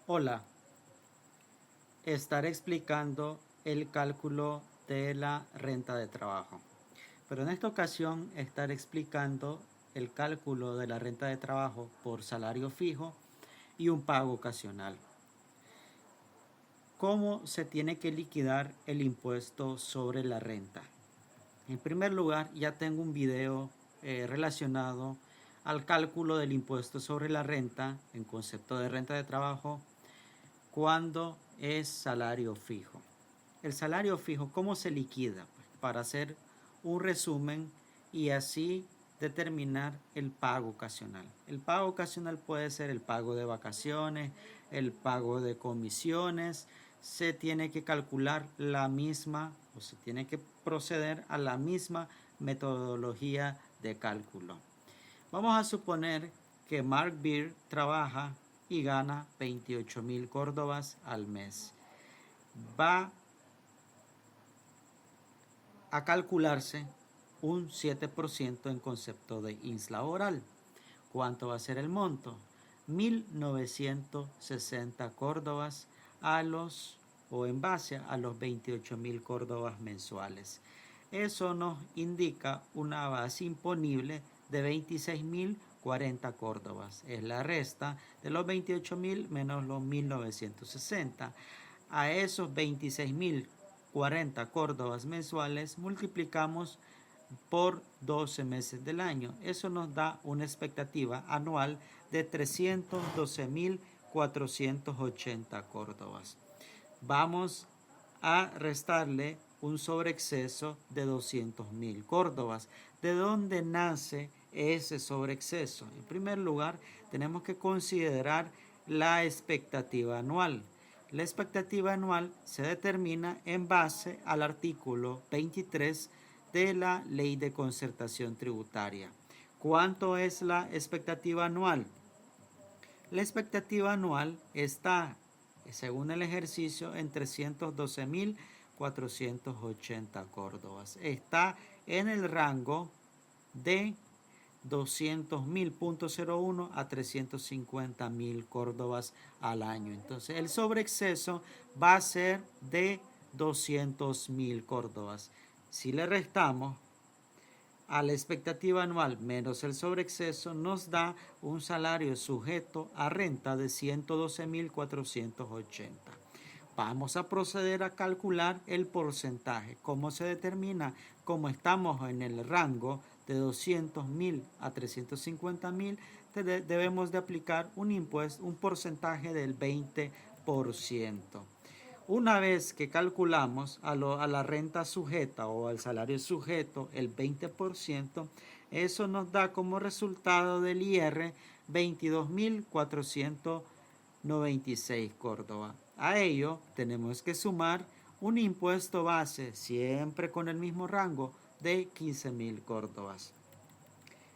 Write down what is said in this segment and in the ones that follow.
Hola, estaré explicando el cálculo de la renta de trabajo. Pero en esta ocasión estaré explicando el cálculo de la renta de trabajo por salario fijo y un pago ocasional. ¿Cómo se tiene que liquidar el impuesto sobre la renta? En primer lugar, ya tengo un video relacionado al cálculo del impuesto sobre la renta en concepto de renta de trabajo cuando es salario fijo. El salario fijo, ¿cómo se liquida? Pues para hacer un resumen y así determinar el pago ocasional. El pago ocasional puede ser el pago de vacaciones, el pago de comisiones. Se tiene que calcular la misma o se tiene que proceder a la misma metodología de cálculo. Vamos a suponer que Mark Beer trabaja y gana 28,000 córdobas al mes. Va a calcularse un 7% en concepto de INS laboral. ¿Cuánto va a ser el monto? 1.960 córdobas en base a los 28,000 córdobas mensuales. Eso nos indica una base imponible de 26,040 córdobas. Es la resta de los 28,000 menos los 1.960. A esos 26,040 córdobas mensuales multiplicamos por 12 meses del año. Eso nos da una expectativa anual de 312,480 córdobas. Vamos a restarle un sobreexceso de 200,000 córdobas. ¿De dónde nace ese sobreexceso? En primer lugar, tenemos que considerar la expectativa anual. La expectativa anual se determina en base al artículo 23 de la Ley de Concertación Tributaria. ¿Cuánto es la expectativa anual? La expectativa anual está, según el ejercicio, en 312,480 córdobas. Está en el rango de 200,000.01 a 350,000 córdobas al año. Entonces el sobreexceso va a ser de 200,000 córdobas. Si le restamos a la expectativa anual menos el sobreexceso, nos da un salario sujeto a renta de 112,480. Vamos a proceder a calcular el porcentaje. ¿Cómo se determina? Como estamos en el rango de 200,000 a 350,000, debemos de aplicar un porcentaje del 20%. Una vez que calculamos a la renta sujeta o al salario sujeto el 20%, eso nos da como resultado del IR 22,496 córdobas. A ello tenemos que sumar un impuesto base, siempre con el mismo rango, de 15,000 córdobas.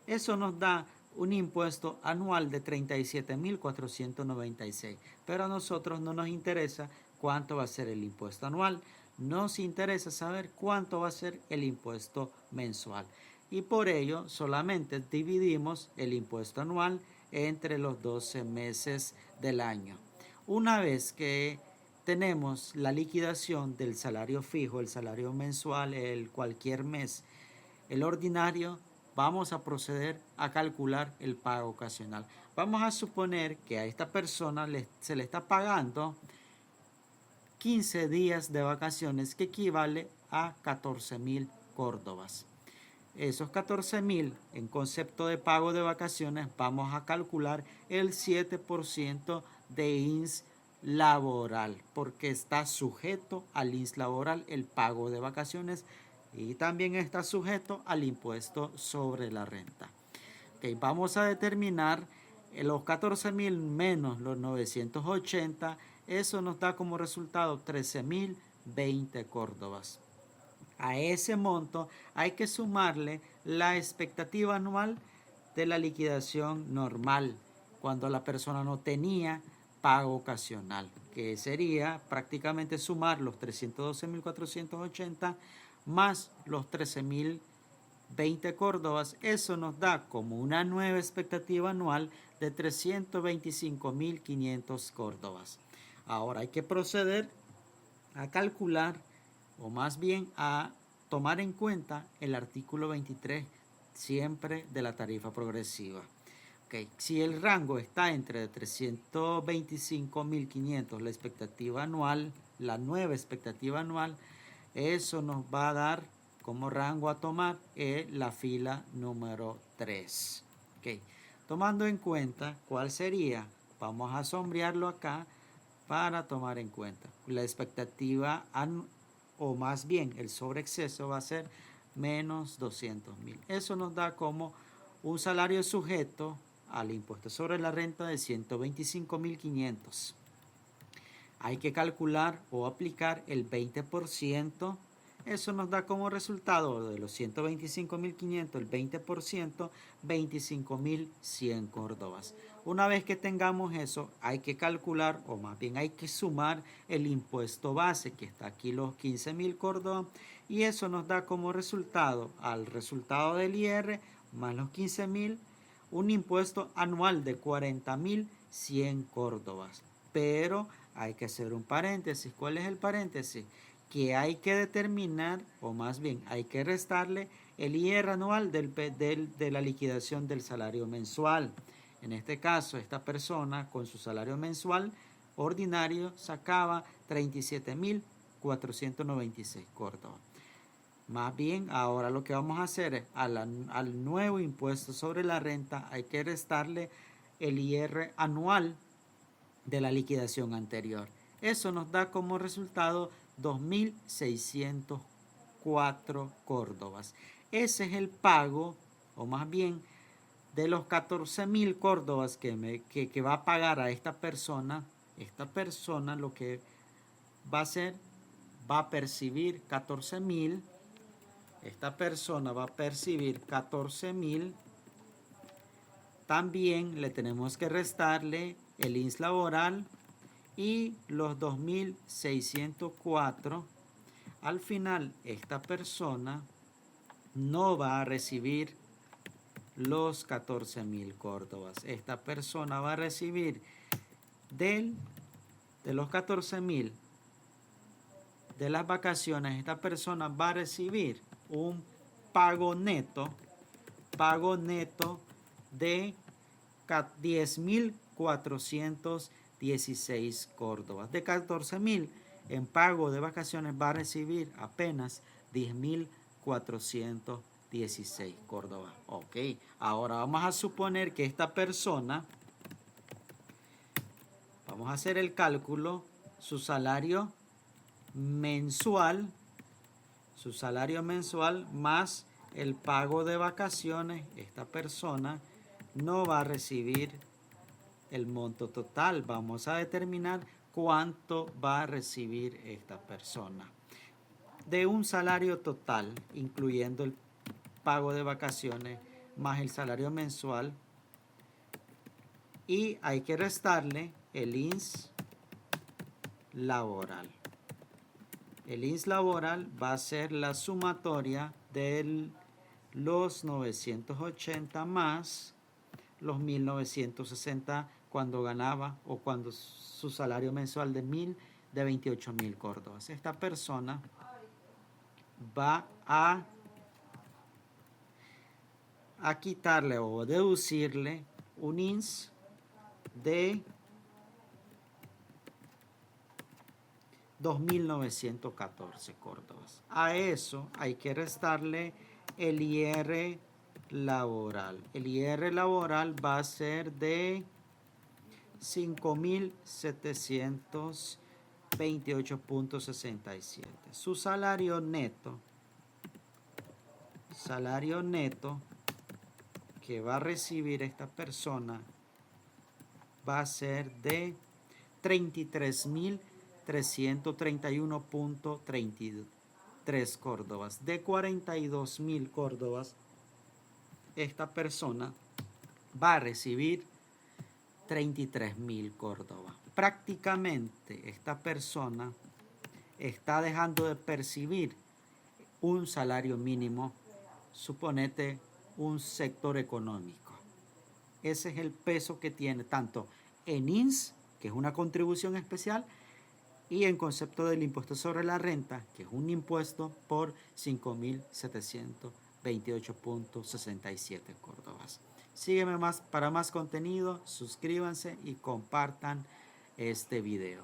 Eso nos da un impuesto anual de 37,496. Pero a nosotros no nos interesa cuánto va a ser el impuesto anual. Nos interesa saber cuánto va a ser el impuesto mensual. Y por ello solamente dividimos el impuesto anual entre los 12 meses del año. Una vez que tenemos la liquidación del salario fijo, el salario mensual, cualquier mes, el ordinario, vamos a proceder a calcular el pago ocasional. Vamos a suponer que a esta persona se le está pagando 15 días de vacaciones, que equivale a 14,000 córdobas. Esos 14,000 en concepto de pago de vacaciones, vamos a calcular el 7% de INS laboral, porque está sujeto al INS laboral el pago de vacaciones y también está sujeto al impuesto sobre la renta. Okay, vamos a determinar los 14,000 menos los 980, eso nos da como resultado 13,020 córdobas. A ese monto hay que sumarle la expectativa anual de la liquidación normal, cuando la persona no tenía pago ocasional, que sería prácticamente sumar los 312,480 más los 13,000 20 córdobas. Eso nos da como una nueva expectativa anual de 325.500 córdobas. Ahora hay que proceder a calcular, o más bien a tomar en cuenta el artículo 23 siempre de la tarifa progresiva. Okay. Si el rango está entre 325.500, la expectativa anual, la nueva expectativa anual, eso nos va a dar como rango a tomar la fila número 3. Okay. Tomando en cuenta cuál sería, vamos a sombrearlo acá para tomar en cuenta. La expectativa o más bien el sobreexceso va a ser menos 200.000. Eso nos da como un salario sujeto al impuesto sobre la renta de 125.500. Hay que calcular o aplicar el 20%. Eso nos da como resultado de los 125.500, el 20%, 25.100 córdobas. Una vez que tengamos eso, hay que calcular, o más bien hay que sumar el impuesto base, que está aquí los 15.000 córdobas, y eso nos da como resultado, al resultado del IR, más los 15.000, un impuesto anual de 40.100 córdobas. Pero hay que hacer un paréntesis. ¿Cuál es el paréntesis? Que hay que determinar, o más bien hay que restarle el IR anual de la liquidación del salario mensual. En este caso, esta persona con su salario mensual ordinario sacaba 37.496 córdobas. Más bien, ahora lo que vamos a hacer es al nuevo impuesto sobre la renta hay que restarle el IR anual de la liquidación anterior. Eso nos da como resultado 2.604 córdobas. Ese es el pago, o más bien de los 14.000 córdobas que va a pagar a esta persona lo que va a hacer, va a percibir 14.000. Esta persona va a percibir 14.000. También le tenemos que restarle el INS laboral y los 2.604. Al final, esta persona no va a recibir los 14.000 córdobas. Esta persona va a recibir de los 14.000 de las vacaciones, esta persona va a recibir un pago neto de 10.416 córdobas. De 14.000 en pago de vacaciones va a recibir apenas 10.416 córdobas. Ok, ahora vamos a suponer que esta persona, vamos a hacer el cálculo, su salario mensual más el pago de vacaciones, esta persona no va a recibir el monto total. Vamos a determinar cuánto va a recibir esta persona. De un salario total, incluyendo el pago de vacaciones más el salario mensual, y hay que restarle el INS laboral. El INS laboral va a ser la sumatoria de los 980 más los 1.960 cuando ganaba o cuando su salario mensual de 28.000 córdobas. Esta persona va a quitarle o deducirle un INS de 2.914 córdobas. A eso hay que restarle el IR laboral. El IR laboral va a ser de 5.728.67. Su salario neto que va a recibir esta persona va a ser de 33.331.33 córdobas. De 42.000 córdobas, esta persona va a recibir 33.000 córdobas. Prácticamente esta persona está dejando de percibir un salario mínimo suponete, un sector económico. Ese es el peso que tiene tanto en INS, que es una contribución especial, y en concepto del impuesto sobre la renta, que es un impuesto por 5.728.67 córdobas. Sígueme para más contenido, suscríbanse y compartan este video.